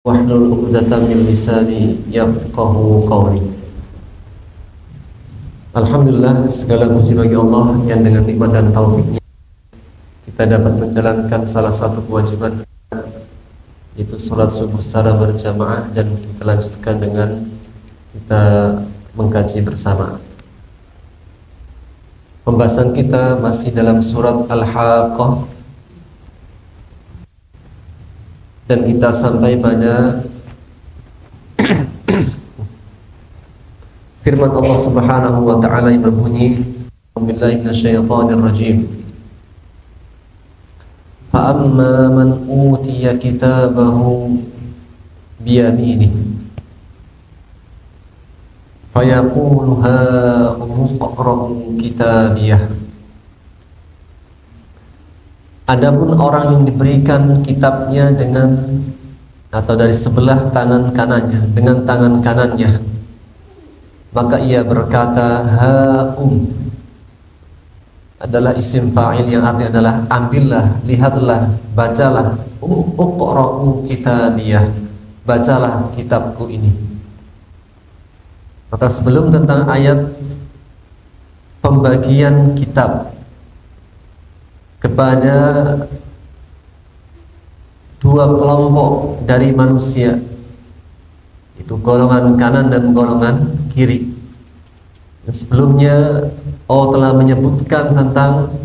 Wahlul 'uqdatam min lisani yafqahu qawli. Alhamdulillah, segala puji bagi Allah yang dengan nikmat dan taufiknya kita dapat menjalankan salah satu kewajiban kita, yaitu sholat subuh secara berjamaah, dan kita lanjutkan dengan kita mengkaji bersama. Pembahasan kita masih dalam surat Al-Haqqah, dan kita sampai pada firman Allah Subhanahu wa taala yang berbunyi, "Billahi minasyaitonir rajim. Fa amma man utiya kitabahu biyaminihi fayaqulu ha umqra'u kitabiyah." Adapun orang yang diberikan kitabnya dengan atau dari sebelah tangan kanannya, dengan tangan kanannya, maka ia berkata, ha'um, adalah isim fa'il yang artinya adalah ambillah, lihatlah, bacalah, uqra'u kitabiyah, bacalah kitabku ini. Maka sebelum tentang ayat pembagian kitab kepada dua kelompok dari manusia, itu golongan kanan dan golongan kiri. Sebelumnya Allah telah menyebutkan tentang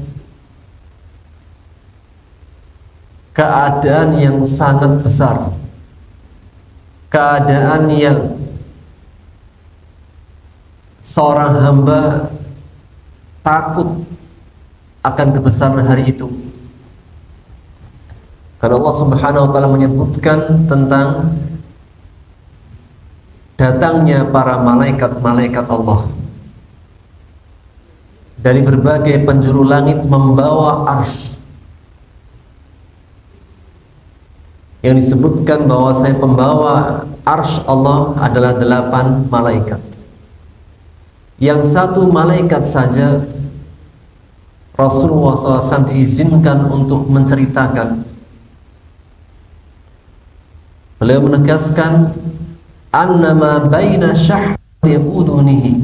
keadaan yang sangat besar, keadaan yang seorang hamba takut akan kebesaran hari itu. Karena Allah Subhanahu wa taala menyebutkan tentang datangnya para malaikat-malaikat Allah dari berbagai penjuru langit membawa arsy, yang disebutkan bahwa saya pembawa arsy Allah adalah 8 malaikat. Yang satu malaikat saja Rasulullah SAW diizinkan untuk menceritakan. Beliau menegaskan, annama baina syahri udunihi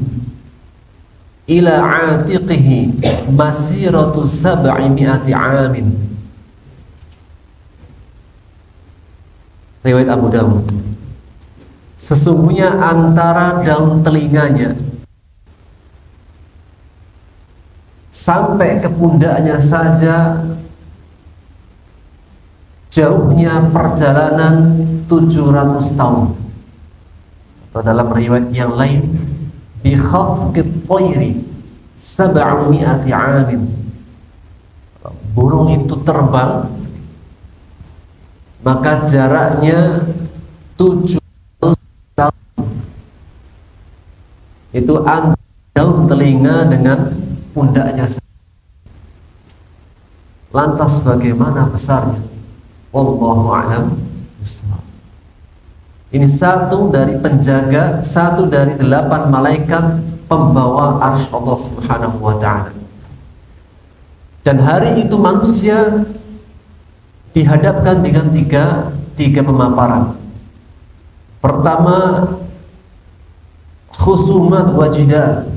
ila atiqihi masiratu 700 amin. Riwayat Abu Dawud. Sesungguhnya antara daun telinganya sampai ke pundaknya saja jauhnya perjalanan 700 tahun. Atau dalam riwayat yang lain, bi khatqit tayri 700 amin. Burung itu terbang, maka jaraknya 700 tahun. Itu antara daun telinga dengan pundaknya. Lantas bagaimana besarnya? Wallahu a'lam bishawab. Ini satu dari penjaga, satu dari 8 malaikat pembawa arsy Allah Subhanahu wa ta'ala. Dan hari itu manusia dihadapkan dengan tiga pemaparan. Pertama, khusumat wajidah,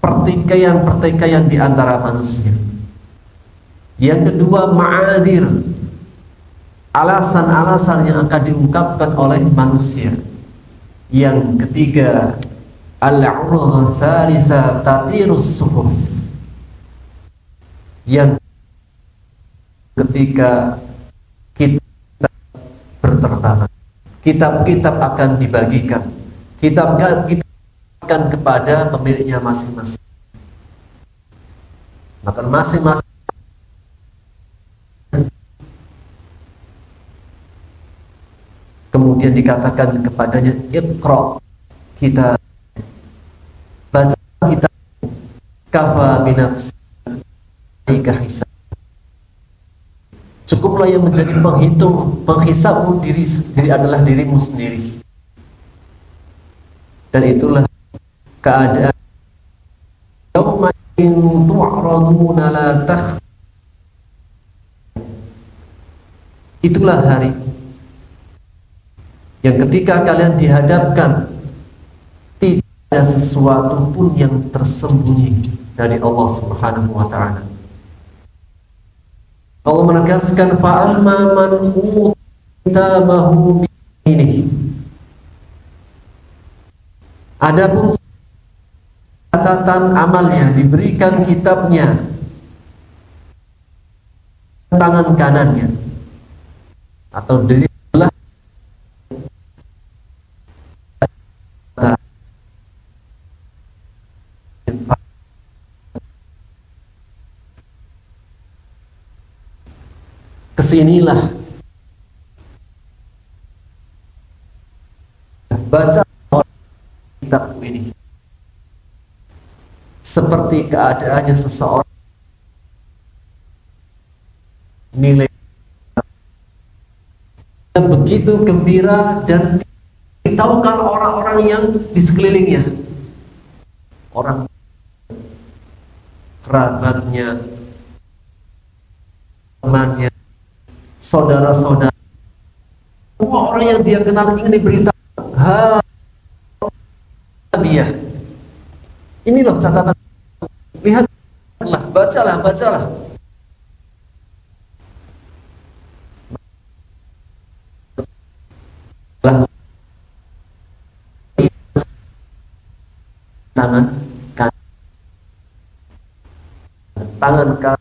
pertikaian-pertikaian di antara manusia. Yang kedua, ma'adir, alasan-alasan yang akan diungkapkan oleh manusia. Yang ketiga, al-'urwa tsalisa tatirus suhuf, yang ketika kita berterbangan, kitab-kitab akan dibagikan, kitab akan kepada pemiliknya masing-masing. Maka masing-masing kemudian dikatakan kepadanya, iqra, kita baca, kita kafa binafsika hisab. Cukuplah yang menjadi penghisabmu diri adalah dirimu sendiri. Dan itulah keadaan yauma tu'raduna la takhfa. Itulah hari yang ketika kalian dihadapkan tidak ada sesuatu pun yang tersembunyi dari Allah Subhanahu wa ta'ala. Allah menegaskan fa'amma man utitabahu ini. Adapun catatan amalnya, diberikan kitabnya tangan kanannya atau dari sebelah kesinilah, baca kitab ini seperti keadaannya seseorang nilai begitu gembira dan ditahukan orang-orang yang di sekelilingnya, orang kerabatnya, temannya, saudara-saudara, semua orang yang dia kenal ingin diberitahu, dia ini loh catatan, lihatlah, bacalah. Tangan kanan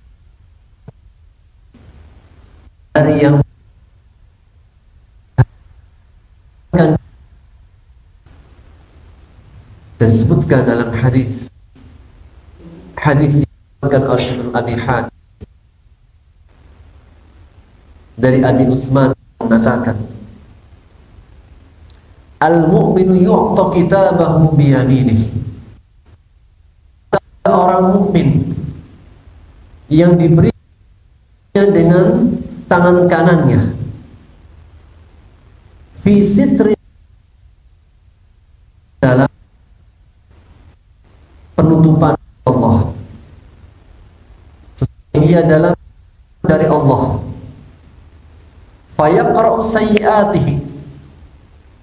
dari yang dan disebutkan dalam hadis yang disebutkan oleh Ibnu Abi Hatim dari Abi Utsman mengatakan, al-mu'minu yu'ta kitabahu biyaminih. Orang mukmin yang diberinya dengan tangan kanannya, fi sitri, dalam penutupan Allah, ia dalam dari Allah, fayaqra'u sayyi'atihi,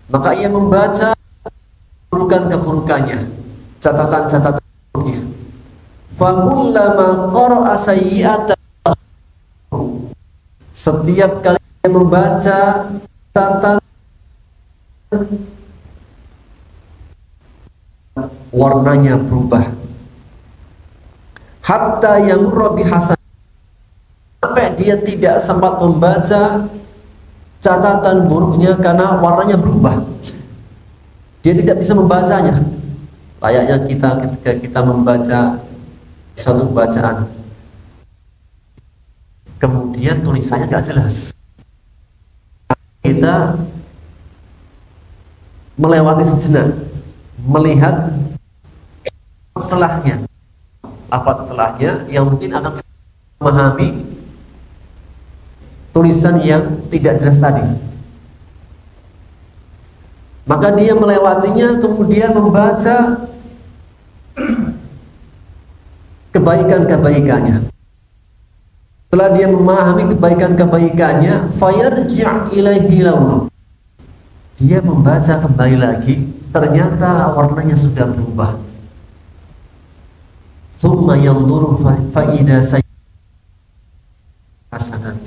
maka ia membaca keburukan-keburukannya, catatan-catatan buruknya. Fakullama qara'a sayyi'atan, setiap kali dia membaca catatan, warnanya berubah, hatta yamurra bihasan, sampai dia tidak sempat membaca catatan buruknya karena warnanya berubah, dia tidak bisa membacanya. Layaknya kita ketika kita membaca suatu bacaan, kemudian tulisannya gak jelas, kita melewati sejenak, melihat setelahnya, apa setelahnya yang mungkin akan memahami tulisan yang tidak jelas tadi. Maka dia melewatinya, kemudian membaca kebaikan-kebaikannya. Setelah dia memahami kebaikan-kebaikannya, fayarji' ilaihi launu, dia membaca kembali lagi, ternyata warnanya sudah berubah. Tsumma yanzuru fa idza hasanat.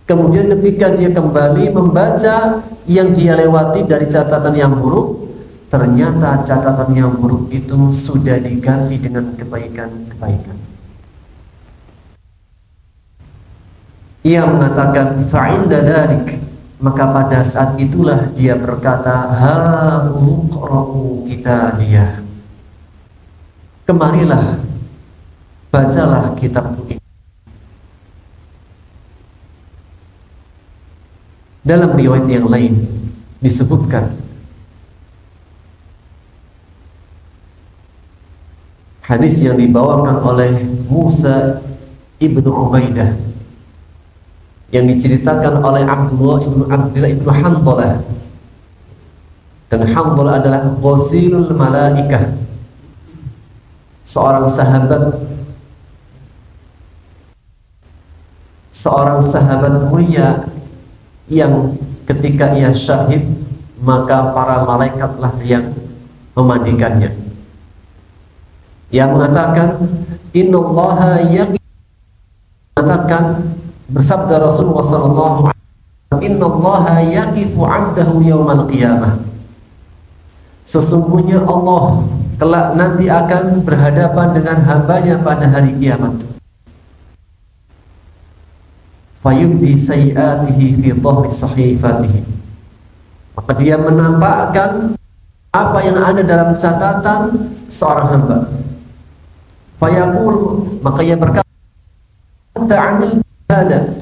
Kemudian ketika dia kembali membaca yang dia lewati dari catatan yang buruk, ternyata catatan yang buruk itu sudah diganti dengan kebaikan-kebaikan. Ia mengatakan fa'inda dzalik, maka pada saat itulah dia berkata, ha muqra'u kitabiyah, kemarilah, bacalah kitabku ini. Dalam riwayat yang lain disebutkan hadis yang dibawakan oleh Musa ibnu Ubaidah, yang diceritakan oleh Abdullah ibnu Handalah, dan Handalah adalah ghasilul malaikah, seorang sahabat mulia yang ketika ia syahid maka para malaikatlah yang memandikannya. Yang mengatakan innallaha mengatakan bersabda Rasulullah sallallahu alaihi wasallam, innallaha yaqifu 'abdahu yaumal qiyamah. Sesungguhnya Allah kelak nanti akan berhadapan dengan hambanya pada hari kiamat. Fayubdi sayiatihi fi dhahri sahifatihi. Maka dia menampakkan apa yang ada dalam catatan seorang hamba. Fayaqul, maka ia berkata, anta amil hada,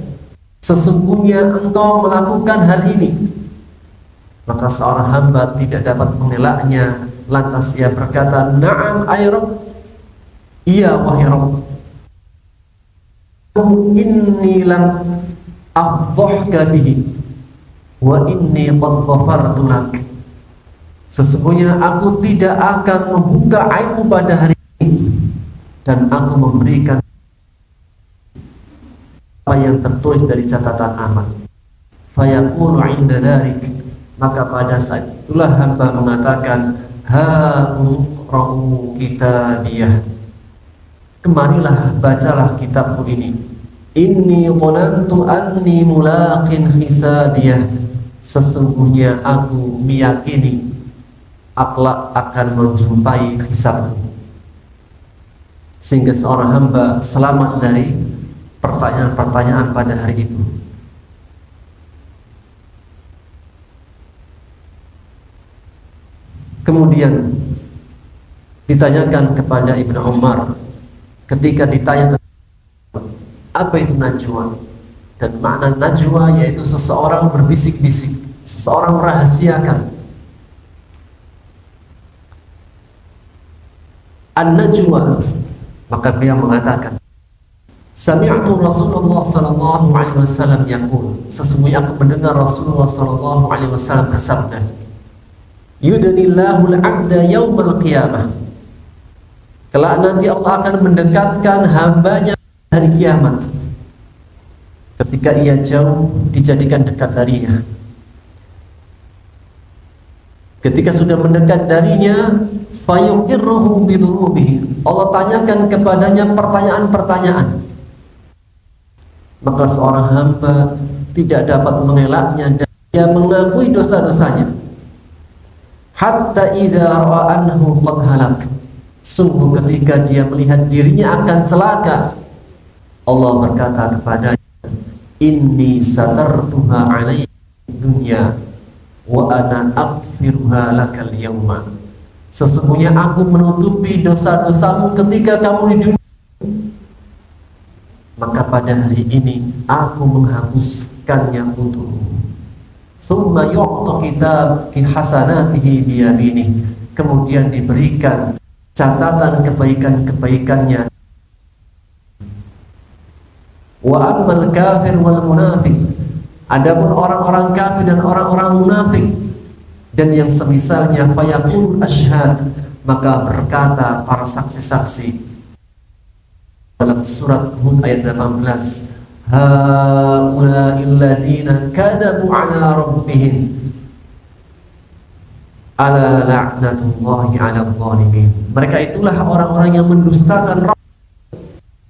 sesungguhnya engkau melakukan hal ini. Maka seorang hamba tidak dapat mengelaknya, lantas ia berkata, na'am ay Rabb, iya wahai Rabb, inni lam afdhahka bihi wa inni qad ghafartu lak. Sesungguhnya aku tidak akan membuka aibmu pada hari ini, dan aku memberikan apa yang tertulis dari catatan amal. Fayaqulu 'inda dzalik, maka pada saat itulah hamba mengatakan, ha umqra'u kitabiyah, kemarilah bacalah kitabku ini. Inni qanantu anni mulaqin hisabiyah, sesungguhnya aku meyakini aku akan menjumpai hisabku. Sehingga seorang hamba selamat dari pertanyaan-pertanyaan pada hari itu. Kemudian ditanyakan kepada Ibnu Umar, ketika ditanya tentang apa itu najwa, dan makna najwa yaitu seseorang berbisik-bisik, seseorang merahasiakan. An-najwa, maka beliau mengatakan, sami'tu Rasulullah sallallahu alaihi wasallam yaqul, sesungguhnya aku mendengar Rasulullah sallallahu alaihi wasallam bersabda, yudnillahu al-'abda yaumal qiyamah, kelak nanti Allah akan mendekatkan hambanya hari kiamat. Ketika ia jauh, dijadikan dekat darinya. Ketika sudah mendekat darinya, fayuqirruhu bidunubihi, Allah tanyakan kepadanya pertanyaan-pertanyaan. Maka seorang hamba tidak dapat mengelaknya dan dia mengakui dosa-dosanya. Hatta idza ra'a annahu qad halak, sungguh ketika dia melihat dirinya akan celaka, Allah berkata kepadanya, inni satartuha 'alaika dunya wa ana aghfiruha lakal yawma, sesungguhnya aku menutupi dosa-dosamu ketika kamu di dunia, maka pada hari ini aku menghapuskannya untukmu. Summa yu'ta kitab hasanatihi biyaminih, kemudian diberikan catatan kebaikan-kebaikannya. Wa ammal kafir wal munafik, adapun orang-orang kafir dan orang-orang munafik dan yang semisalnya, fayaqul asyhad, maka berkata para saksi-saksi dalam surat Hud ayat 18, haula'il ladzina kadabu 'ala rabbihim ala la'natullahi 'alal zalimin, mereka itulah orang-orang yang mendustakan Rabb,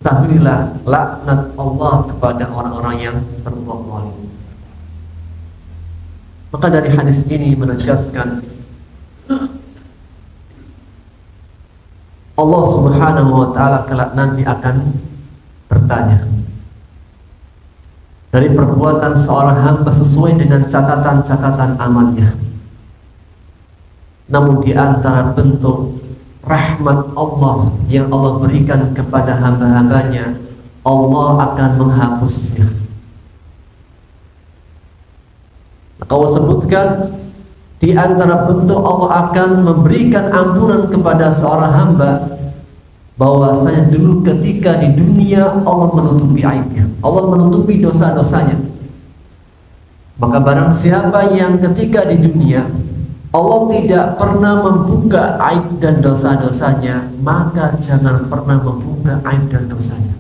ketahuilah laknat Allah kepada orang-orang yang berbuat zalim. Maka dari hadis ini menegaskan Allah Subhanahu wa ta'ala kelak nanti akan bertanya dari perbuatan seorang hamba sesuai dengan catatan-catatan amalnya. Namun di antara bentuk rahmat Allah yang Allah berikan kepada hamba-hambanya, Allah akan menghapusnya. Maka Allah sebutkan di antara bentuk Allah akan memberikan ampunan kepada seorang hamba, bahwasanya dulu ketika di dunia Allah menutupi aibnya, Allah menutupi dosa-dosanya. Maka barang siapa yang ketika di dunia Allah tidak pernah membuka aib dan dosa-dosanya, maka jangan pernah membuka aib dan dosanya.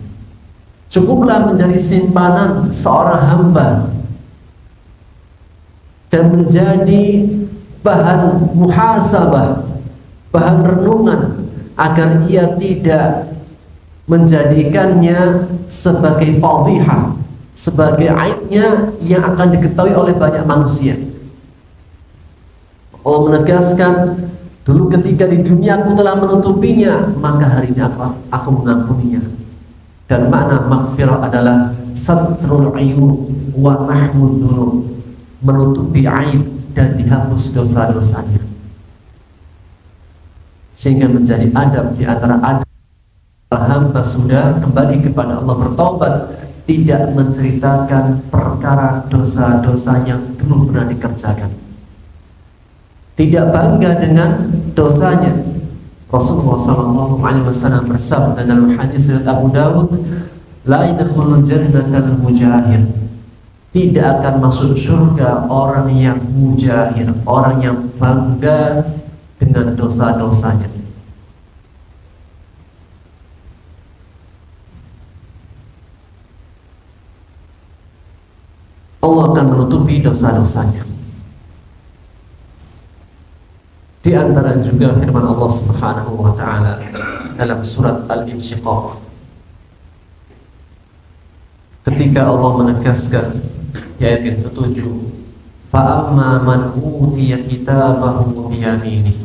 Cukuplah menjadi simpanan seorang hamba dan menjadi bahan muhasabah, bahan renungan, agar ia tidak menjadikannya sebagai fadhihah, sebagai aibnya yang akan diketahui oleh banyak manusia. Allah menegaskan, dulu ketika di dunia aku telah menutupinya, maka hari ini aku mengampuninya. Dan makna maghfirah adalah satrul ayub wa mahmud dunub, menutupi aib dan dihapus dosa-dosanya. Sehingga menjadi adab di antara adab hamba sudah kembali kepada Allah, bertaubat, tidak menceritakan perkara dosa-dosa yang dulu pernah dikerjakan, tidak bangga dengan dosanya. Rasulullah SAW bersabda dalam hadis riwayat Abu Dawud, la yadkhulul jannatal mujahir, tidak akan masuk surga orang yang mujahir, orang yang bangga dengan dosa-dosanya. Allah akan menutupi dosa-dosanya. Di antara juga firman Allah Subhanahu wa taala dalam surat Al-Insyiqaq, ketika Allah menegaskan di ayat yang ke-7, fa amma man utiya kitabahu biyaminihi,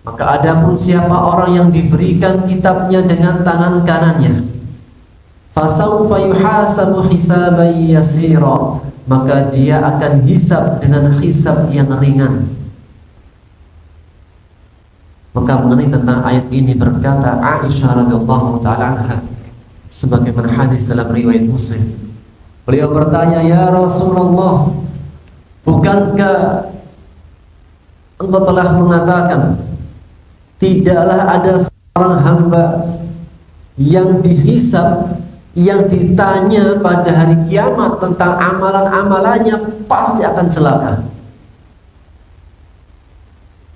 maka adapun siapa orang yang diberikan kitabnya dengan tangan kanannya, fasawfa yuhasabu hisaban yasira, maka dia akan hisab dengan hisab yang ringan. Maka mengenai tentang ayat ini berkata Aisyah radhiyallahu taala anha, sebagaimana hadis dalam riwayat Muslim, beliau bertanya, ya Rasulullah, bukankah engkau telah mengatakan tidaklah ada seorang hamba yang dihisab, yang ditanya pada hari kiamat tentang amalan-amalannya pasti akan celaka?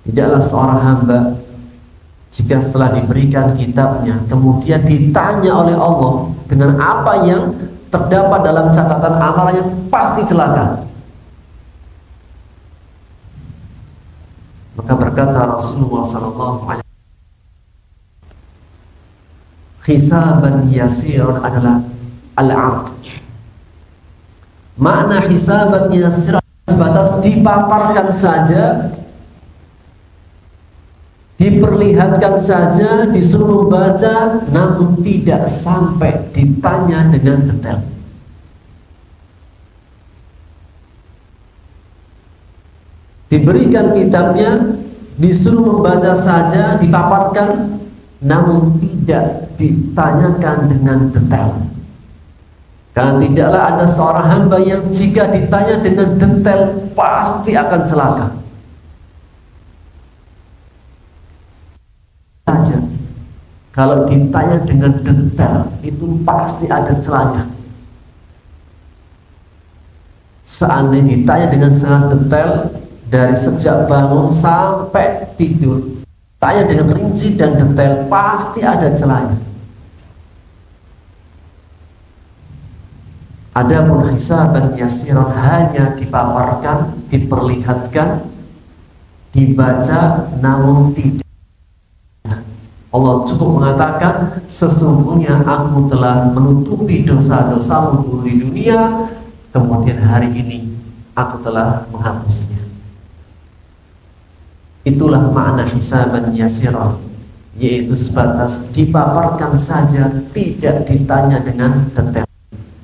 Tidaklah seorang hamba jika setelah diberikan kitabnya kemudian ditanya oleh Allah dengan apa yang terdapat dalam catatan amalannya pasti celaka. Maka berkata Rasulullah SAW, hisaban yasiran adalah al-'abd. Makna hisaban yasiran sebatas dipaparkan saja, diperlihatkan saja, disuruh membaca, namun tidak sampai ditanya dengan detail. Diberikan kitabnya, disuruh membaca saja, dipaparkan, namun tidak ditanyakan dengan detail. Karena tidaklah ada seorang hamba yang jika ditanya dengan detail pasti akan celaka. Saja kalau ditanya dengan detail itu pasti ada celahnya. Seandainya ditanya dengan sangat detail dari sejak bangun sampai tidur, tanya dengan rinci dan detail, pasti ada celahnya. Adapun hisaban yasiran hanya dipaparkan, diperlihatkan, dibaca, namun tidak. Allah cukup mengatakan, sesungguhnya aku telah menutupi dosa-dosamu dulu di dunia, kemudian hari ini aku telah menghapusnya. Itulah makna hisaban yasirah, yaitu sebatas dipaparkan saja, tidak ditanya dengan detail.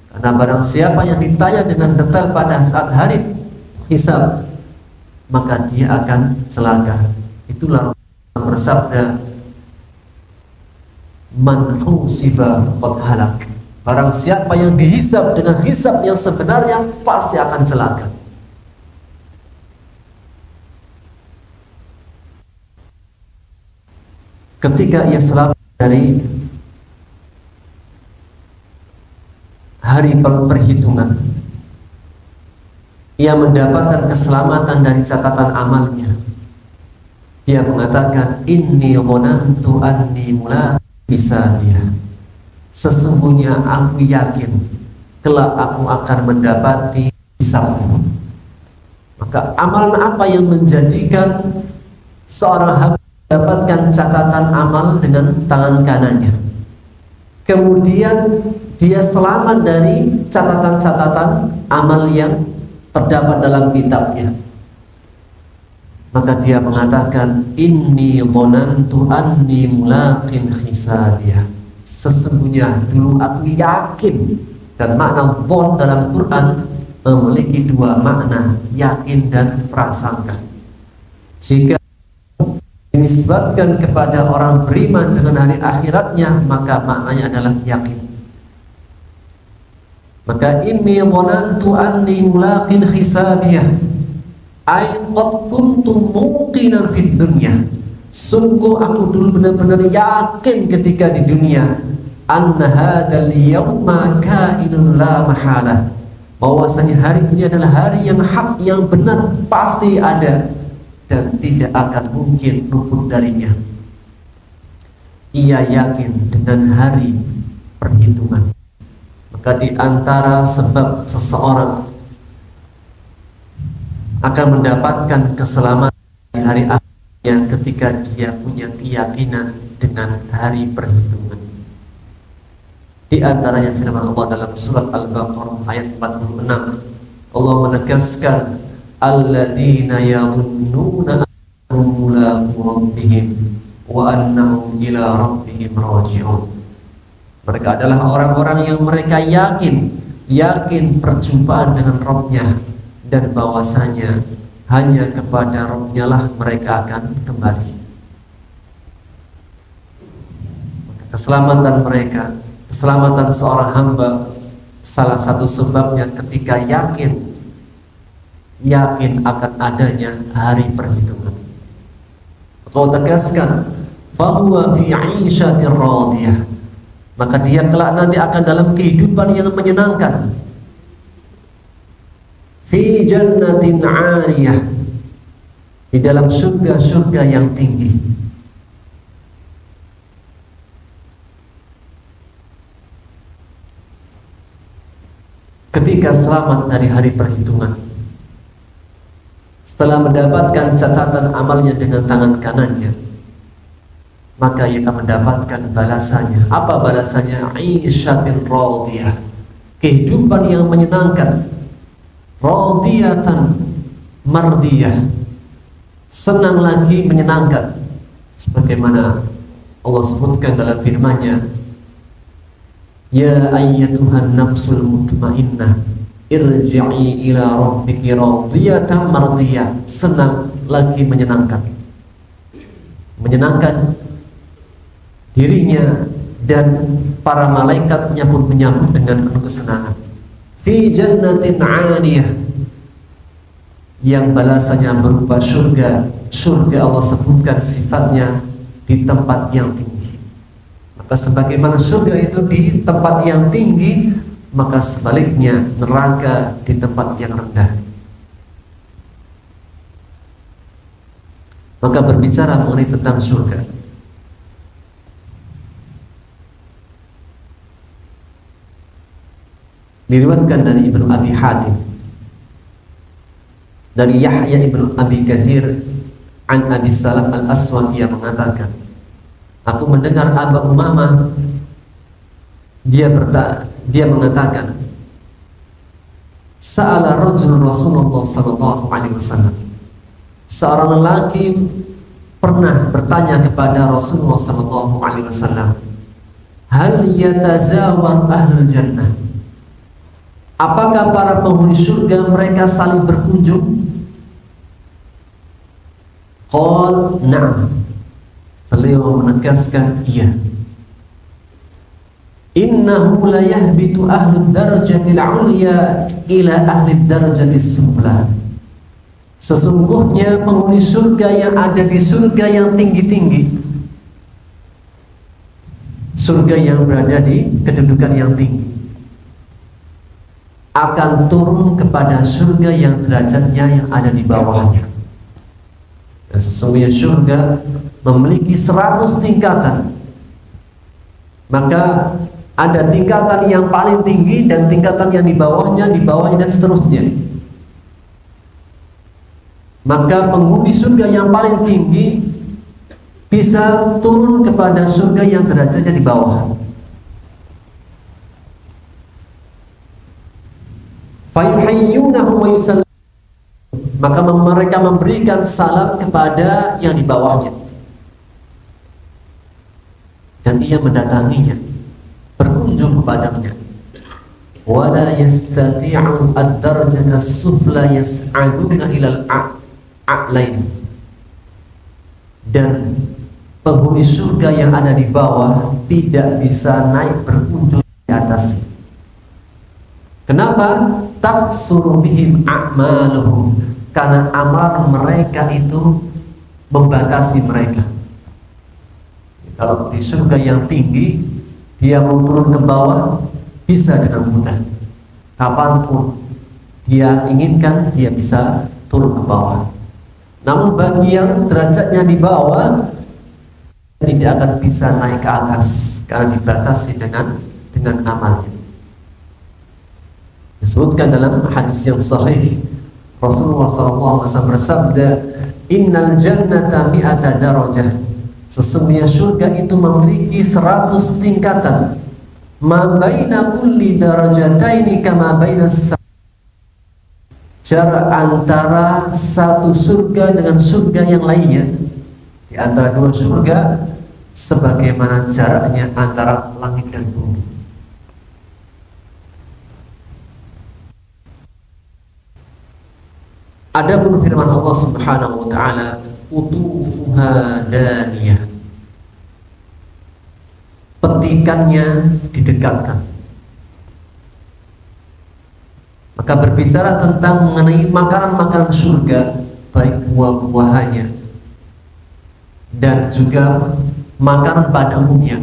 Karena barang siapa yang ditanya dengan detail pada saat hari hisab, maka dia akan celaka. Itulah bersabda, man husiba faqad halak. Barang siapa yang dihisab dengan hisab yang sebenarnya pasti akan celaka. Ketika ia selamat dari hari perhitungan, ia mendapatkan keselamatan dari catatan amalnya. Dia mengatakan, inni dhanantu anni mulaqin hisabiyah, sesungguhnya aku yakin kelak aku akan mendapati hisabku. Maka amalan apa yang menjadikan seorang hamba mendapatkan catatan amal dengan tangan kanannya, kemudian dia selamat dari catatan-catatan amal yang terdapat dalam kitabnya? Maka dia mengatakan, inni dhanantu anni mulaqin hisabiyah. Sesungguhnya dulu aku yakin. Dan makna dhon dalam Quran memiliki dua makna, yakin dan prasangka. Jika dinisbatkan kepada orang beriman dengan hari akhiratnya, maka maknanya adalah yakin. Maka inni dhanantu anni mulaqin hisabiyah, ay qad kuntu muqinan fid dunya. Sungguh aku dulu benar-benar yakin ketika di dunia, anna hadzal yawma kainun la mahalah, bahwasanya hari ini adalah hari yang hak, yang benar, pasti ada dan tidak akan mungkin luput darinya. Ia yakin dengan hari perhitungan. Maka di antara sebab seseorang akan mendapatkan keselamatan di hari akhirnya ketika dia punya keyakinan dengan hari perhitungan. Di antaranya firman Allah dalam surat Al-Baqarah ayat 46. Allah menegaskan, alladzina yadhunnuna annahum mulaqu rabbihim wa annahum ila rabbihim raji'un. Mereka adalah orang-orang yang mereka yakin perjumpaan dengan Rabbnya, dan bahwasanya hanya kepada Rabbnya lah mereka akan kembali. Maka keselamatan mereka, keselamatan seorang hamba, salah satu sebabnya ketika yakin akan adanya hari perhitungan. Kau tegaskan, fahuwa fi 'ishatir radiyah, maka dia kelak nanti akan dalam kehidupan yang menyenangkan. Fi jannatin 'aliyah, di dalam surga-surga yang tinggi. Ketika selamat dari hari perhitungan, setelah mendapatkan catatan amalnya dengan tangan kanannya, maka ia akan mendapatkan balasannya. Apa balasannya? 'ishatin radiyah, kehidupan yang menyenangkan. Radiyatan mardiyah, senang lagi menyenangkan, sebagaimana Allah sebutkan dalam firman-Nya, ya ayyatuhan nafsul mutmainnah irji'i ila rabbiki radiyatan mardiyah, senang lagi menyenangkan dirinya, dan para malaikatnya pun menyambut dengan penuh kesenangan. Fi jannatin 'aliyah, yang balasannya berupa surga. Surga Allah sebutkan sifatnya di tempat yang tinggi. Maka sebagaimana surga itu di tempat yang tinggi, maka sebaliknya neraka di tempat yang rendah. Maka berbicara mengenai tentang surga, diriwayatkan dari Ibnu Abi Hatim, dari Yahya Ibnu Abi Katsir an Abi Salam Al-Aswad, ia mengatakan, aku mendengar Abu Umamah dia mengatakan, sa'ala rajul Rasulullah sallallahu alaihi wasallam, seorang lelaki pernah bertanya kepada Rasulullah sallallahu alaihi wasallam, hal yatazawar ahlul jannah, apakah para penghuni surga mereka saling berkunjung? Qal na'am, beliau menegaskan iya. Innahu la yahbitu ahlud darajatil 'ulya ila ahlid darajatis sufla, sesungguhnya penghuni surga yang ada di surga yang tinggi-tinggi, surga yang berada di kedudukan yang tinggi, akan turun kepada surga yang derajatnya yang ada di bawahnya. Dan sesungguhnya surga memiliki 100 tingkatan. Maka ada tingkatan yang paling tinggi dan tingkatan yang di bawahnya dan seterusnya. maka penghuni surga yang paling tinggi bisa turun kepada surga yang derajatnya di bawah. Fayuhayyunahu wa yusallimu, maka mereka memberikan salam kepada yang di bawahnya dan ia mendatanginya, berkunjung kepadanya. Wala yastati'u ad-darajata as-sufla yas'aduna ilal a'lain, dan penghuni surga yang ada di bawah tidak bisa naik berkunjung di atas. Kenapa? Taqsuru bihim a'maluhum, karena amalan mereka itu membatasi mereka. Kalau di surga yang tinggi, dia mau turun ke bawah bisa dengan mudah. Kapanpun dia inginkan, dia bisa turun ke bawah. Namun bagi yang derajatnya di bawah, tidak akan bisa naik ke atas karena dibatasi dengan amalnya. Disebutkan dalam hadis yang sahih, Rasulullah SAW bersabda, Innal jannata mi'ata darajah, sesungguhnya surga itu memiliki 100 tingkatan. Ma baina kulli darajataini kama baina jarak antara satu surga dengan surga yang lainnya, di antara dua surga sebagaimana jaraknya antara langit dan bumi. Adapun firman Allah Subhanahu wa taala, qutufuha daniyah, petikannya didekatkan. Maka berbicara tentang mengenai makanan-makanan surga, baik buah-buahannya dan juga makanan pada umumnya,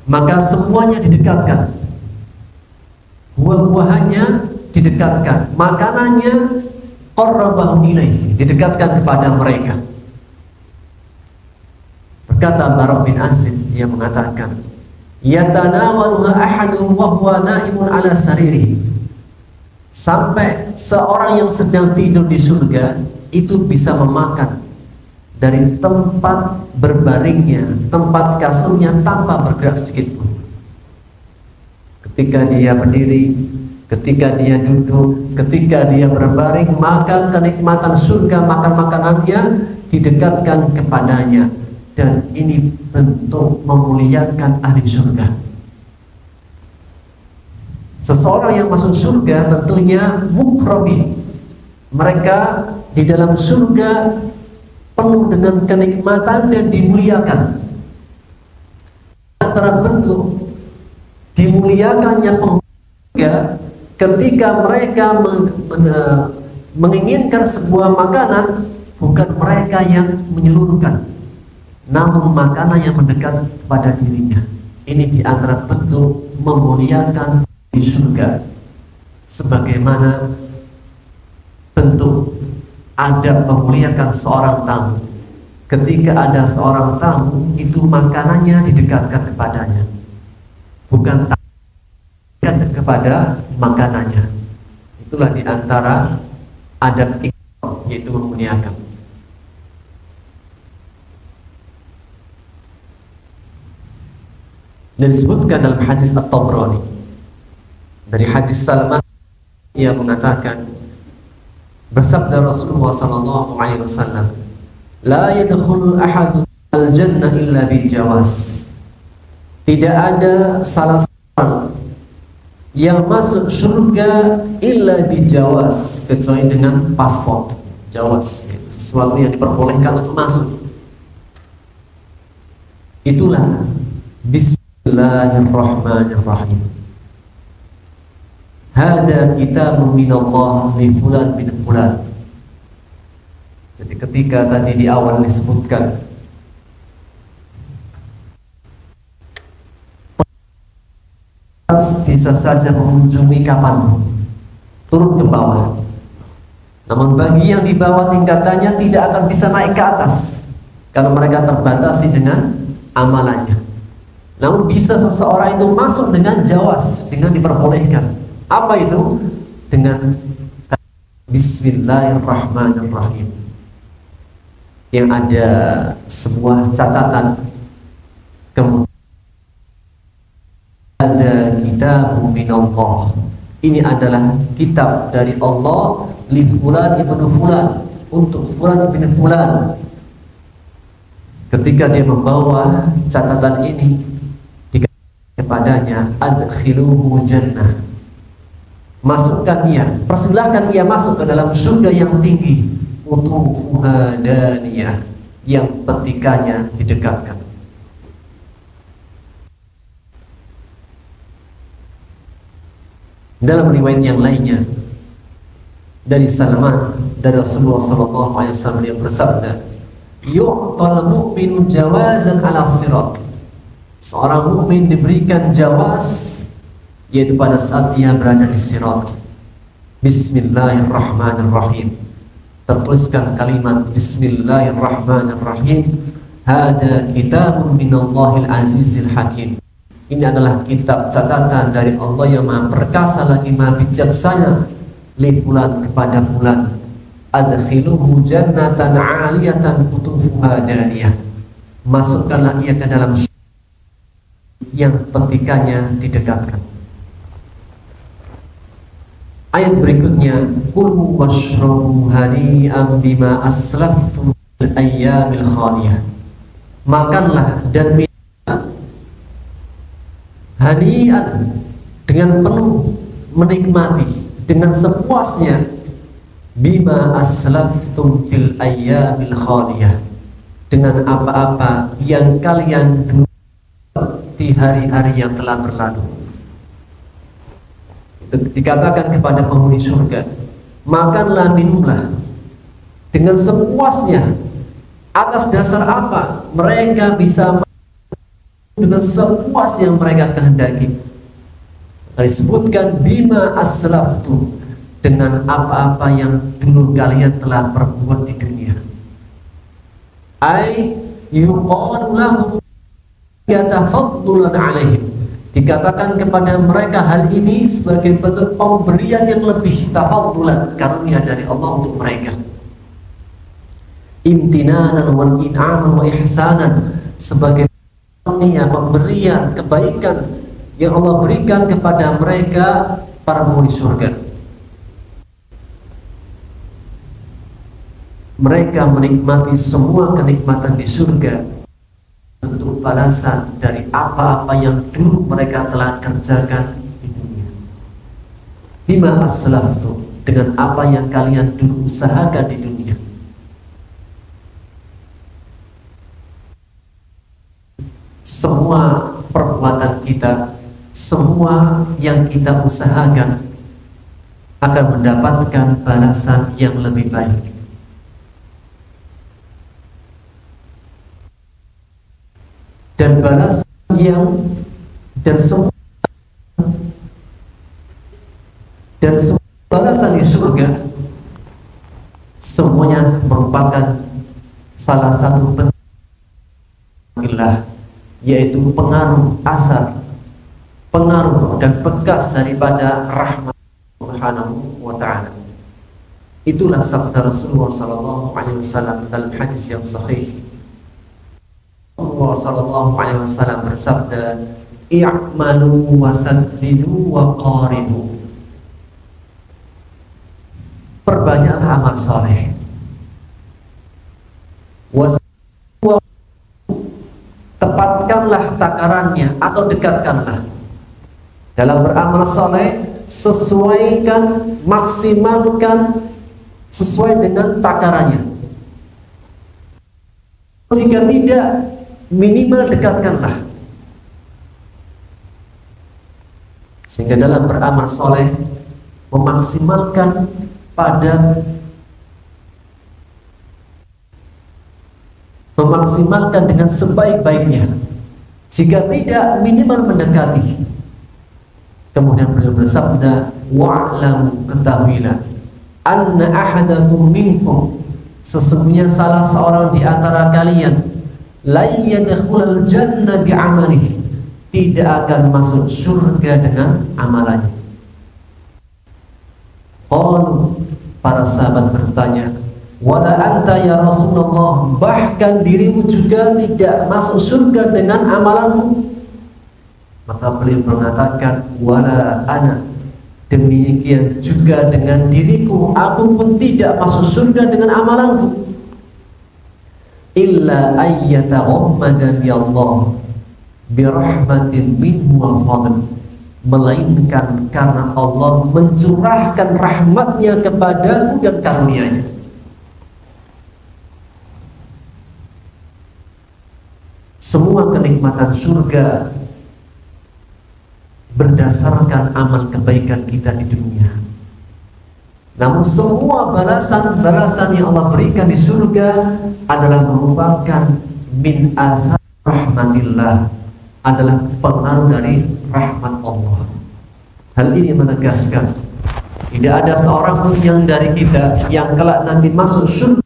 maka semuanya didekatkan. Buah-buahannya didekatkan, makanannya qarrabahu ilaihi, didekatkan kepada mereka. Berkata Bara' bin Azib, ia mengatakan, yatanawaluha ahadun wa huwa naimun ala sariri, sampai seorang yang sedang tidur di surga itu bisa memakan dari tempat berbaringnya, tempat kasurnya tanpa bergerak sedikit pun. Ketika dia berdiri, ketika dia duduk, ketika dia berbaring, maka kenikmatan surga, makan makanannya didekatkan kepadanya. Dan ini bentuk memuliakan ahli surga. Seseorang yang masuk surga tentunya mukramin. Mereka di dalam surga penuh dengan kenikmatan dan dimuliakan. Antara bentuk dimuliakannya penghuni surga, ketika mereka menginginkan sebuah makanan, bukan mereka yang menyeluruhkan, namun makanan yang mendekat pada dirinya. Ini di antara bentuk memuliakan di surga, sebagaimana bentuk adab memuliakan seorang tamu. Ketika ada seorang tamu, itu makanannya didekatkan kepadanya, bukan dekat kepada makanannya. Itulah di antara adab ikram, yaitu memuliakan. Dan disebutkan dalam hadis At-Tabrani dari hadis Salman, ia mengatakan, bersabda Rasulullah SAW, la yadkhulu ahadun al-jannah illa bi jawaz, tidak ada salah seorang yang masuk surga illa bi jawaz, kecuali dengan paspor. Jawaz, yaitu sesuatu yang diperbolehkan untuk masuk. Itulah Bismillahirrahmanirrahim. Hada kitabun minallah li fulan bin fulan. Jadi ketika tadi di awal disebutkan bisa saja mengunjungi kapan, turun ke bawah. Namun bagi yang di bawah tingkatannya tidak akan bisa naik ke atas karena mereka terbatasi dengan amalannya. Namun bisa seseorang itu masuk dengan jawaz, dengan diperbolehkan. Apa itu? Dengan Bismillahirrahmanirrahim, yang ada sebuah catatan, kemudian ada kitabun minallah, ini adalah kitab dari Allah, li fulan ibnu fulan, untuk fulan ibnu fulan. Ketika dia membawa catatan ini, dikatakan kepadanya, adkhiluhu jannah, masukkan ia, persilahkan ia masuk ke dalam surga yang tinggi, utufuha daniyah, yang petikannya didekatkan. Dalam riwayat yang lainnya dari Salman, dari Rasulullah SAW, yang bersabda, yu'tal mu'minu jawazan ala sirat, seorang mukmin diberikan jawaz, yaitu pada saat ia berada di sirat. Bismillahirrahmanirrahim, tertuliskan kalimat Bismillahirrahmanirrahim, hada kitabun minallahil azizil hakim, ini adalah kitab catatan dari Allah yang maha perkasa lagi maha bijaksana, li fulan, kepada fulan, adkhiluhu jannatan 'aliyatan qutufuha daniyah, masukkanlah ia ke dalam yang petikannya didekatkan. Ayat berikutnya, kulu washrabu hani'an bima aslaftum fil ayyamil khaliyah, makanlah dan minum hani'an, dengan penuh menikmati, dengan sepuasnya, bima aslaftum fil ayyamil khaliyah, dengan apa-apa yang kalian dulu di hari-hari yang telah berlalu. Dikatakan kepada penghuni surga, makanlah, minumlah dengan sepuasnya. Atas dasar apa? Mereka bisa dengan sepuas yang mereka kehendaki. Disebutkan bima aslaftu, dengan apa-apa yang dulu kalian telah perbuat di dunia. Ay yuqalu lahum yatafaddulan alaihim, dikatakan kepada mereka hal ini sebagai bentuk pemberian yang lebih, tafaddulan, karunia dari Allah untuk mereka, imtinanan wal in'aman wa ihsanan, sebagai karunia, pemberian, kebaikan yang Allah berikan kepada mereka para penghuni surga. Mereka menikmati semua kenikmatan di surga bentuk balasan dari apa-apa yang dulu mereka telah kerjakan di dunia. Bima aslaftu, dengan apa yang kalian dulu usahakan di dunia. Semua perbuatan kita, semua yang kita usahakan akan mendapatkan balasan yang lebih baik. Dan balasan yang dan semua balasan di surga semuanya merupakan salah satu bentuk, yaitu pengaruh asar, pengaruh dan bekas daripada rahmat Subhanahu wa ta'ala. Itulah sabda Rasulullah SAW dalam hadis yang sahih. Rasulullah SAW bersabda, i'malu wasaddidu wa qaribu, perbanyaklah amal saleh, tepatkanlah takarannya atau dekatkanlah. Dalam beramal saleh, sesuaikan, maksimalkan sesuai dengan takarannya. Jika tidak, minimal dekatkanlah. Sehingga dalam beramal soleh, memaksimalkan dengan sebaik-baiknya. Jika tidak, minimal mendekati. Kemudian beliau bersabda, wa'lamu, ketahuilah, anna ahadakum minkum, sesungguhnya salah seorang di antara kalian, la yadkhulul jannah bi'amalihi, tidak akan masuk surga dengan amalannya. Qalu, Para sahabat bertanya, wala anta ya Rasulullah, bahkan dirimu juga tidak masuk surga dengan amalanmu. Maka beliau mengatakan, wala ana, demikian juga dengan diriku, aku pun tidak masuk surga dengan amalanku. Illa ayyataghammadani Allah birahmatin minhu wa fadl, melainkan karena Allah mencurahkan rahmatnya kepadaku dan karunia-Nya. Semua kenikmatan surga berdasarkan amal kebaikan kita di dunia. Namun semua balasan-balasan yang Allah berikan di surga adalah merupakan min athar rahmatillah, adalah pengaruh dari rahmat Allah. Hal ini menegaskan tidak ada seorang pun yang dari kita yang kelak nanti masuk surga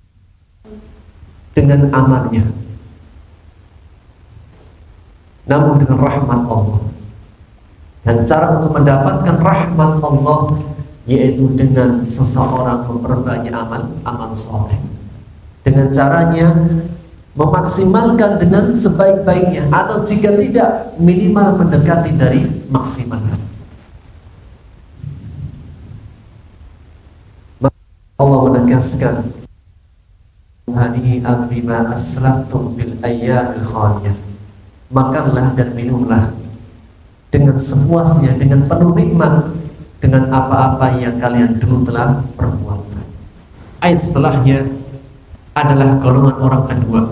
dengan amalnya, namun dengan rahmat Allah. Dan cara untuk mendapatkan rahmat Allah yaitu dengan seseorang memperbanyak amal soleh. Dengan caranya memaksimalkan dengan sebaik-baiknya, atau jika tidak minimal mendekati dari maksimal. Allah menegaskan, hani'an bima aslaftum fil ayyamil khaliyah, makanlah dan minumlah dengan sepuasnya, dengan penuh nikmat, dengan apa-apa yang kalian dulu telah perbuat. Ayat setelahnya adalah golongan orang kedua.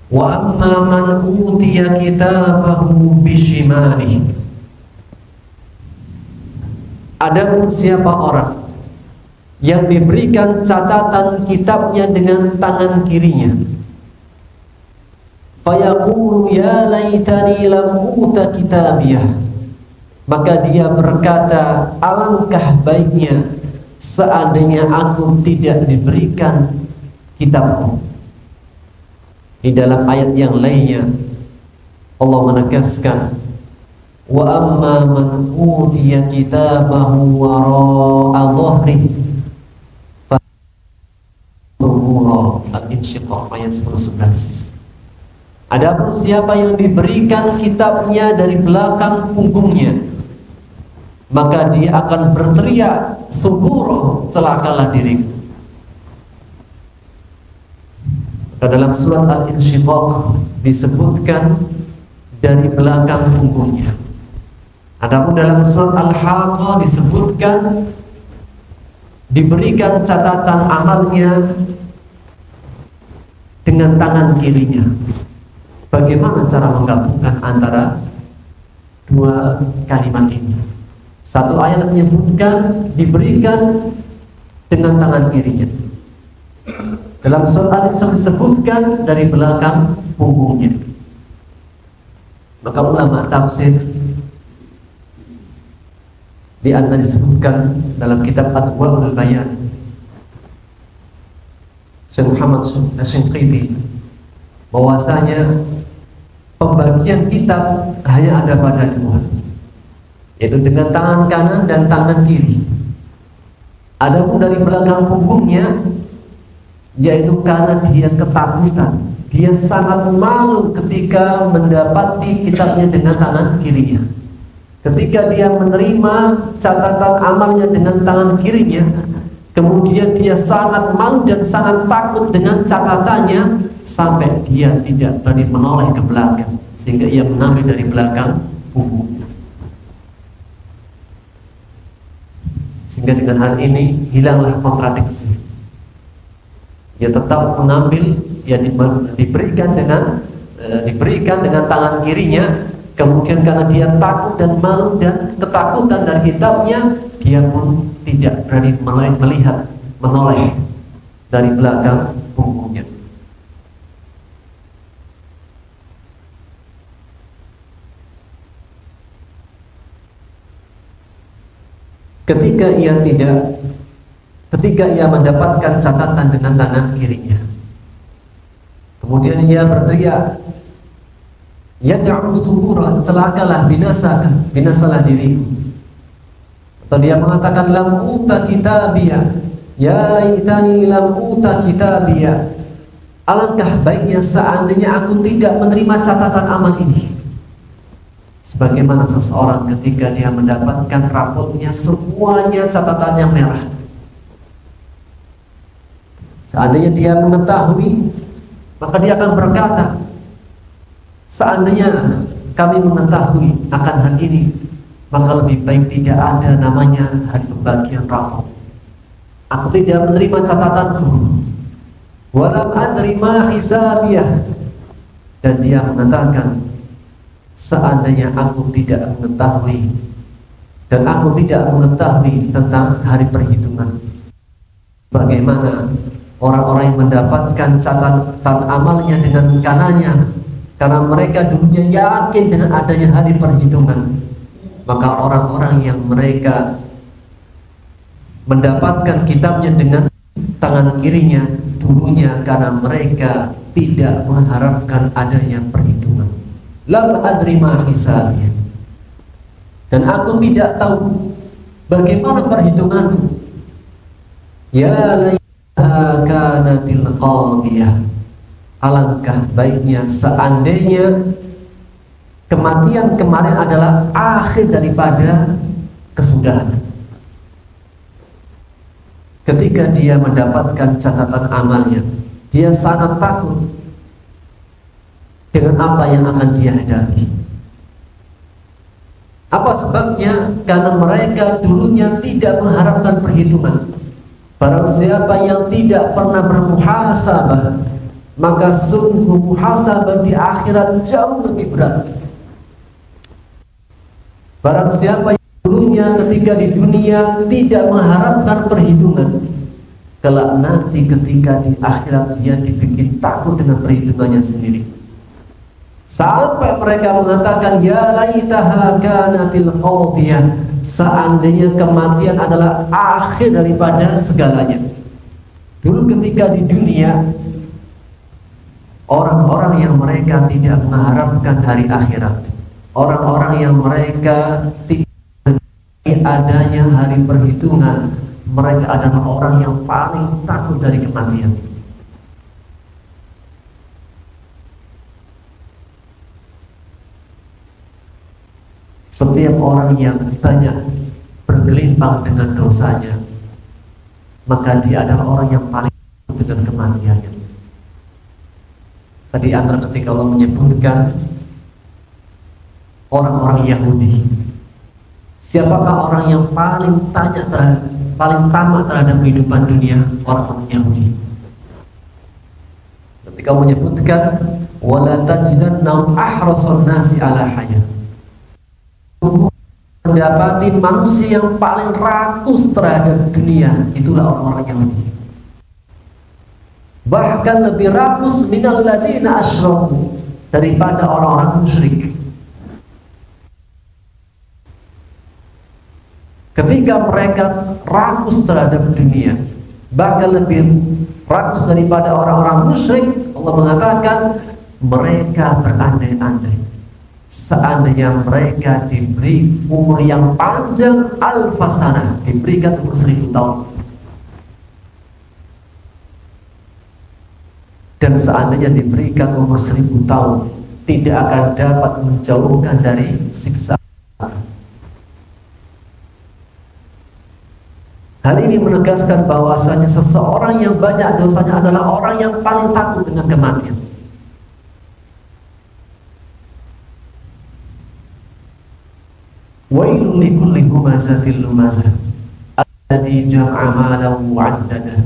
Wa amma man utiya kitabahu bishimalihi, adapun siapa orang yang diberikan catatan kitabnya dengan tangan kirinya, fayaqulu ya laitani lam uta kitabiyah, maka dia berkata, alangkah baiknya seandainya aku tidak diberikan kitabku. Di dalam ayat yang lainnya Allah menegaskan, wa amma man utiya kitabahu wara'a dhahrihi Al-Insyiqaq ayat 10-11. Adapun siapa yang diberikan kitabnya dari belakang punggungnya, maka dia akan berteriak, suburo, celakalah diriku. Dalam surat Al-Insyiqaq disebutkan dari belakang punggungnya. Adapun dalam surat Al-Haqqah disebutkan diberikan catatan amalnya dengan tangan kirinya. Bagaimana cara menggabungkan antara dua kalimat ini? Satu ayat menyebutkan diberikan dengan tangan kirinya. Dalam surat Al-Isra disebutkan dari belakang punggungnya. Maka ulama tafsir di antara disebutkan dalam kitab Adwaul Bayan, Syekh Muhammad Asy-Shinqiti, bahwasanya pembagian kitab hanya ada pada dua, yaitu dengan tangan kanan dan tangan kiri. Adapun dari belakang punggungnya, yaitu karena dia ketakutan, dia sangat malu ketika mendapati kitabnya dengan tangan kirinya. Ketika dia menerima catatan amalnya dengan tangan kirinya, kemudian dia sangat malu dan sangat takut dengan catatannya, sampai dia tidak berani menoleh ke belakang, sehingga ia mengambil dari belakang punggungnya. Sehingga dengan hal ini hilanglah kontradiksi. Dia tetap mengambil, ya diberikan dengan tangan kirinya, kemudian karena dia takut dan malu dan ketakutan dari kitabnya, dia pun tidak berani melihat, menoleh dari belakang punggungnya. Ketika ia mendapatkan catatan dengan tangan kirinya, kemudian ia berteriak, yad'u subura, celakalah, binasalah diriku. Atau dia mengatakan lam uta kitabiyah, Ya laitani lam uta kitabiyah. Alangkah baiknya seandainya aku tidak menerima catatan amal ini. Sebagaimana seseorang ketika dia mendapatkan rapotnya semuanya catatannya merah. Seandainya dia mengetahui, maka dia akan berkata, seandainya kami mengetahui akan hal ini, maka lebih baik tidak ada namanya hari pembagian rapot. Aku tidak menerima catatanku. Walam adri ma hisabiyah. Dan dia mengatakan, seandainya aku tidak mengetahui dan aku tidak mengetahui tentang hari perhitungan, bagaimana orang-orang yang mendapatkan catatan amalnya dengan kanannya karena mereka dulunya yakin dengan adanya hari perhitungan, maka orang-orang yang mereka mendapatkan kitabnya dengan tangan kirinya dulunya karena mereka tidak mengharapkan adanya perhitungan. Lam adri ma hisabiyah. Dan aku tidak tahu bagaimana perhitunganku. Ya laitaha kanatil qadiyah. Alangkah baiknya seandainya kematian kemarin adalah akhir daripada kesudahan. Ketika dia mendapatkan catatan amalnya, dia sangat takut dengan apa yang akan dia hadapi. Apa sebabnya? Karena mereka dulunya tidak mengharapkan perhitungan. Barang siapa yang tidak pernah bermuhasabah, maka sungguh muhasabah di akhirat jauh lebih berat. Barang siapa yang dulunya ketika di dunia tidak mengharapkan perhitungan, kelak nanti ketika di akhirat dia dibikin takut dengan perhitungannya sendiri. Sampai mereka mengatakan, ya laitaha kanatil qadiyah. Seandainya kematian adalah akhir daripada segalanya. Dulu ketika di dunia, orang-orang yang mereka tidak mengharapkan hari akhirat, orang-orang yang mereka tidak adanya hari perhitungan, mereka adalah orang yang paling takut dari kematian. Setiap orang yang banyak bergelimpang dengan dosanya, maka dia adalah orang yang paling takut dengan kematiannya. Tadi antara ketika Allah menyebutkan orang-orang Yahudi, siapakah orang yang paling tamak terhadap kehidupan dunia? Orang-orang Yahudi. Ketika menyebutkan wala tajidannahum ahrasun nasi ala hayat, mendapati manusia yang paling rakus terhadap dunia itulah orang-orang Yahudi. Bahkan lebih rakus minal ladzina asyraku, daripada orang-orang musyrik. Ketika mereka rakus terhadap dunia, bahkan lebih rakus daripada orang-orang musyrik, Allah mengatakan mereka berandai-andai seandainya mereka diberi umur yang panjang, alfasanah, diberikan umur 1000 tahun, dan seandainya diberikan umur 1000 tahun, tidak akan dapat menjauhkan dari siksa. Hal ini menegaskan bahwasanya seseorang yang banyak dosanya adalah orang yang paling takut dengan kematian. Wailul likulli humazatil lumazah alladzi jama'a malahu 'addada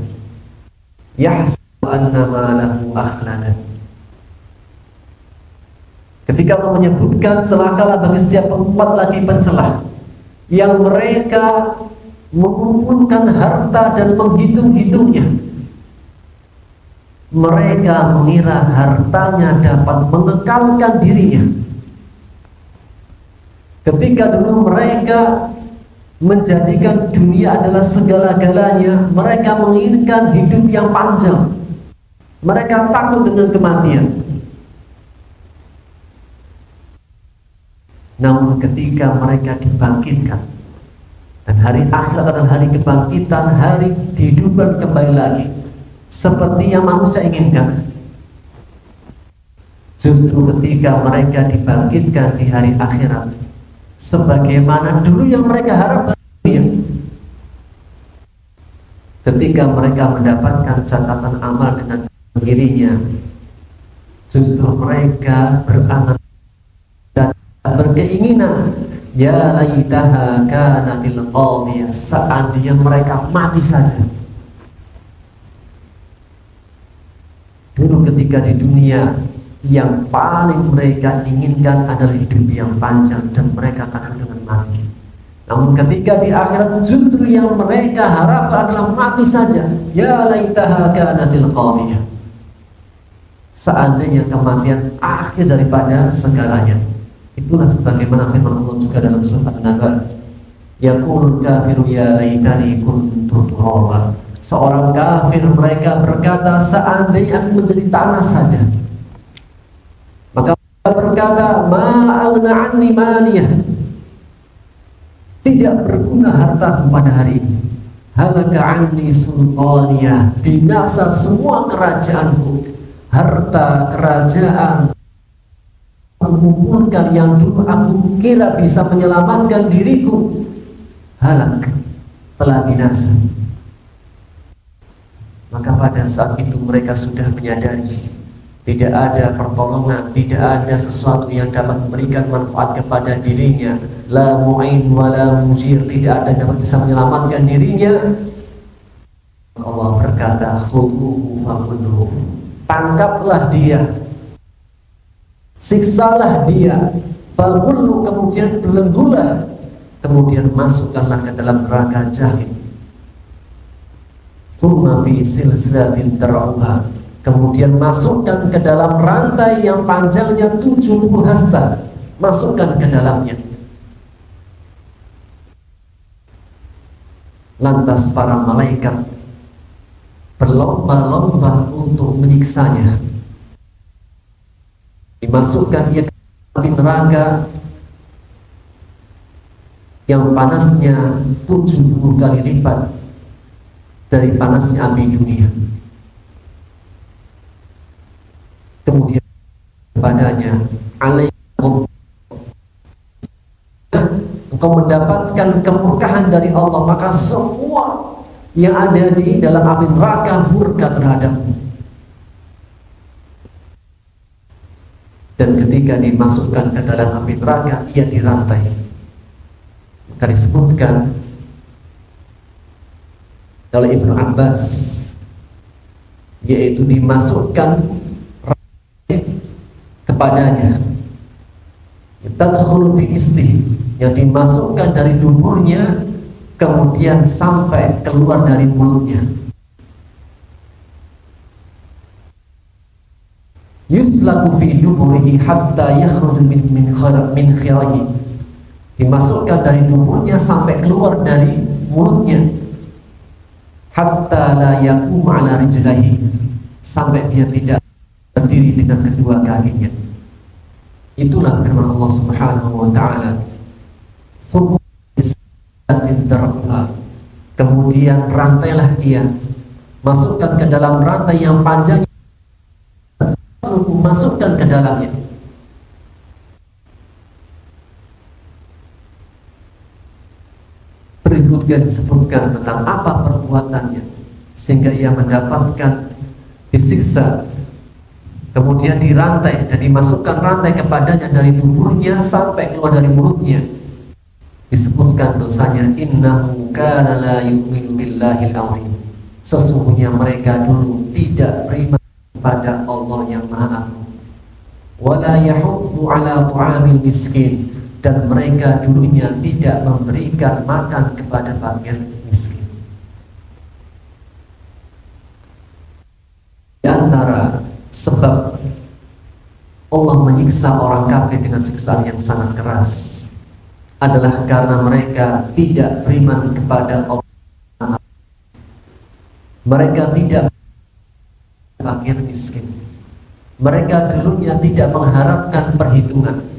yahsabu anna malahu akhlada. Ketika Allah menyebutkan celakalah bagi setiap empat lagi pencelah yang mereka mengumpulkan harta dan menghitung-hitungnya. Mereka mengira hartanya dapat mengekalkan dirinya. Ketika dulu mereka menjadikan dunia adalah segala-galanya, mereka menginginkan hidup yang panjang. Mereka takut dengan kematian. Namun ketika mereka dibangkitkan, Dan hari akhirat adalah hari kebangkitan, hari dihidupkan kembali lagi, seperti yang manusia inginkan. Justru ketika mereka dibangkitkan di hari akhirat, sebagaimana dulu yang mereka harapkan dunia, ketika mereka mendapatkan catatan amal dengan dirinya, justru mereka berangan dan berkeinginan, ya laitaha kanatil qadiyah, seandainya mereka mati saja. Dulu ketika di dunia, yang paling mereka inginkan adalah hidup yang panjang dan mereka takut dengan mati. Namun ketika di akhirat, justru yang mereka harapkan adalah mati saja. Ya laitaha kanatil qadiyah, seandainya kematian akhir daripada segalanya. Itulah sebagaimana firman Allah juga dalam surat An-Nahl, yaqulul kafiru ya laitani kuntu turaba. Seorang kafir mereka berkata, seandainya aku menjadi tanah saja. Maka berkata, ma'agna anni maliyah, tidak berguna harta pada hari ini. Halaka anni sultaniyah, binasa semua kerajaanku. Harta kerajaan mengumpulkan yang dulu aku kira bisa menyelamatkan diriku, halak, telah binasa. Maka pada saat itu mereka sudah menyadari tidak ada pertolongan, tidak ada sesuatu yang dapat memberikan manfaat kepada dirinya. La mu'in wa la mujir, tidak ada yang dapat bisa menyelamatkan dirinya. Allah berkata, khudhuhu fakhudhuhu, tangkaplah dia, siksalah dia, fakhudhuhu, kemudian belenggulah, kemudian masukkanlah ke dalam neraka jahim. Thumma fi silsilatin dar'uha, kemudian masukkan ke dalam rantai yang panjangnya 70 hasta, masukkan ke dalamnya. Lantas para malaikat berlomba-lomba untuk menyiksanya. Dimasukkan ia ke api neraka yang panasnya 70 kali lipat dari panasnya api dunia. Kemudian padanya, alaikum, engkau mendapatkan kemurkaan dari Allah, maka semua yang ada di dalam api neraka murka terhadapmu. Dan ketika dimasukkan ke dalam api neraka, ia dirantai. Maka disebutkan oleh Ibnu Abbas, yaitu dimasukkan kepadanya, tadkhulu fi istih, yang dimasukkan dari duburnya kemudian sampai keluar dari mulutnya. Yuslaku fi duburihi hatta yakhruju min khirahi, dimasukkan dari duburnya sampai keluar dari mulutnya. Hatta la yakum ala rijlaihi, sampai dia tidak berdiri dengan kedua kakinya. Itulah firman Allah Subhanahu wa taala. Kemudian rantailah dia, masukkan ke dalam rantai yang panjangnya, masukkan ke dalamnya. Berikutnya disebutkan tentang apa perbuatannya sehingga ia mendapatkan disiksa, kemudian dirantai dan dimasukkan rantai kepadanya dari duburnya sampai keluar dari mulutnya. Disebutkan dosanya, innahu kana la yu'minu billahil azim, sesungguhnya mereka dulu tidak beriman kepada Allah yang Maha Agung, wala yahuddu ala tu'amil miskin, dan mereka dulunya tidak memberikan makan kepada fakir miskin. Di antara sebab Allah menyiksa orang kafir dengan siksaan yang sangat keras adalah karena mereka tidak beriman kepada Allah. Mereka tidak fakir miskin. Mereka dulunya tidak mengharapkan perhitungan.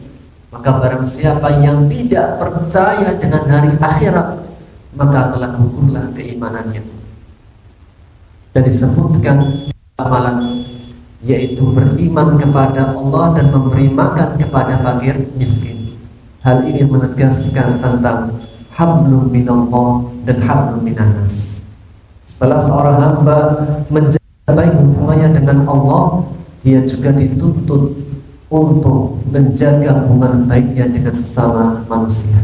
Maka barang siapa yang tidak percaya dengan hari akhirat, maka telah gugurlah keimanannya. Dan disebutkan amalan, yaitu beriman kepada Allah dan memberi makan kepada fakir miskin. Hal ini menegaskan tentang hablum minallah dan hablum minannas. Setelah seorang hamba menjaga baik hubungannya dengan Allah, dia juga dituntut untuk menjaga hubungan baiknya dengan sesama manusia.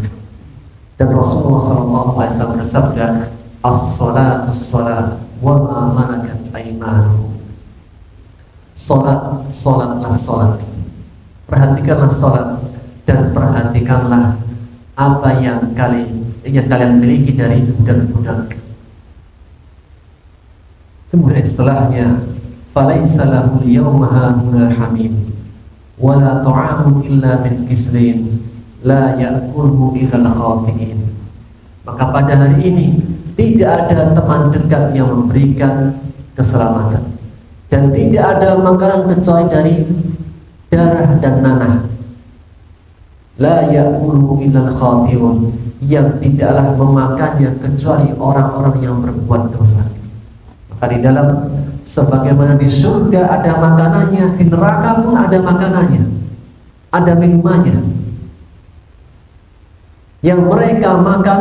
Dan Rasulullah SAW bersabda, as-salatu as-salat wa ma malakat aymanukum. Salatlah salat. Perhatikanlah salat dan perhatikanlah apa yang kalian miliki dari budak-budak. Kemudian setelahnya, falaisa lahu yawma hahuna hamim wala ta'amun illa min kislin la ya'kulhu illa al-khati'in. Maka pada hari ini tidak ada teman dekat yang memberikan keselamatan, dan tidak ada makanan kecuali dari darah dan nanah. La ya'kulhu illa al-khati'un, yang tidaklah memakannya kecuali orang-orang yang berbuat dosa. Maka di dalam, sebagaimana di surga ada makanannya, di neraka pun ada makanannya, ada minumannya. Yang mereka makan,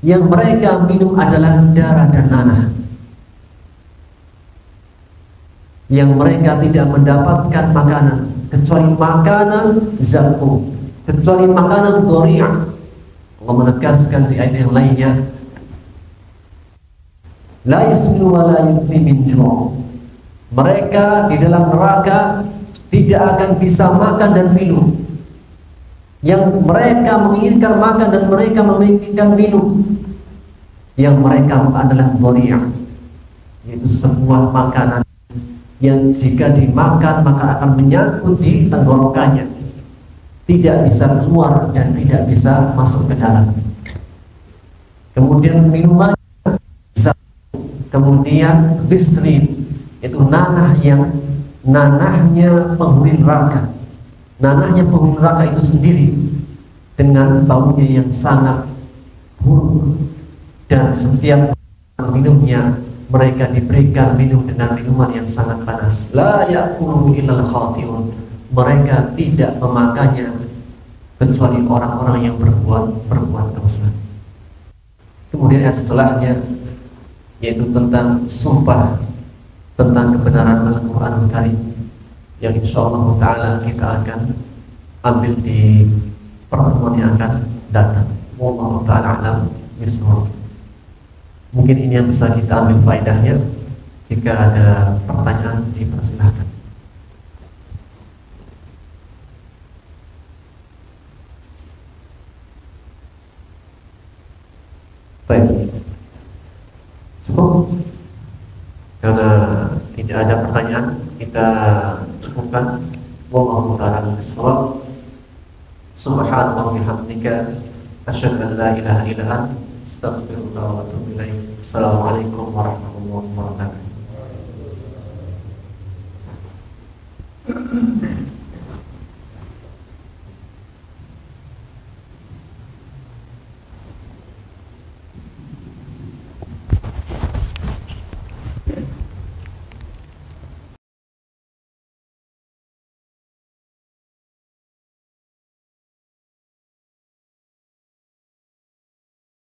yang mereka minum adalah darah dan nanah. Yang mereka tidak mendapatkan makanan kecuali makanan zakum, kecuali makanan dhari'ah. Allah menegaskan di ayat yang lainnya, la yasminu wa la yughni min ju'. Mereka di dalam neraka tidak akan bisa makan dan minum. Yang mereka menginginkan makan dan mereka menginginkan minum, yang mereka adalah dhari'ah, yaitu sebuah makanan yang jika dimakan maka akan menyangkut di tenggorokannya, tidak bisa keluar dan tidak bisa masuk ke dalam. Kemudian minuman, kemudian bislin, itu nanah yang nanahnya penghuni neraka. Nanahnya penghuni neraka itu sendiri dengan baunya yang sangat buruk, dan setiap minumnya mereka diberikan minum dengan minuman yang sangat panas. La ya'kulu illal khati'un. Mereka tidak memakannya kecuali orang-orang yang berbuat dosa. Kemudian setelahnya, yaitu tentang sumpah tentang kebenaran Al-Quran Karim, yang insyaallah ta'ala kita akan ambil di pertemuan yang akan datang. Wallahu ta'ala alam bisawab. Mungkin ini yang bisa kita ambil faedahnya. Jika ada pertanyaan, dipersilahkan. Baik, cukup. Karena tidak ada pertanyaan, kita cukupkan. Wallahu ta'ala bissawab. Subhanallah wa bihamdika, asyhadu an la ilaha illa anta, astaghfirullah wa atubu ilaik. Assalamualaikum warahmatullahi wabarakatuh.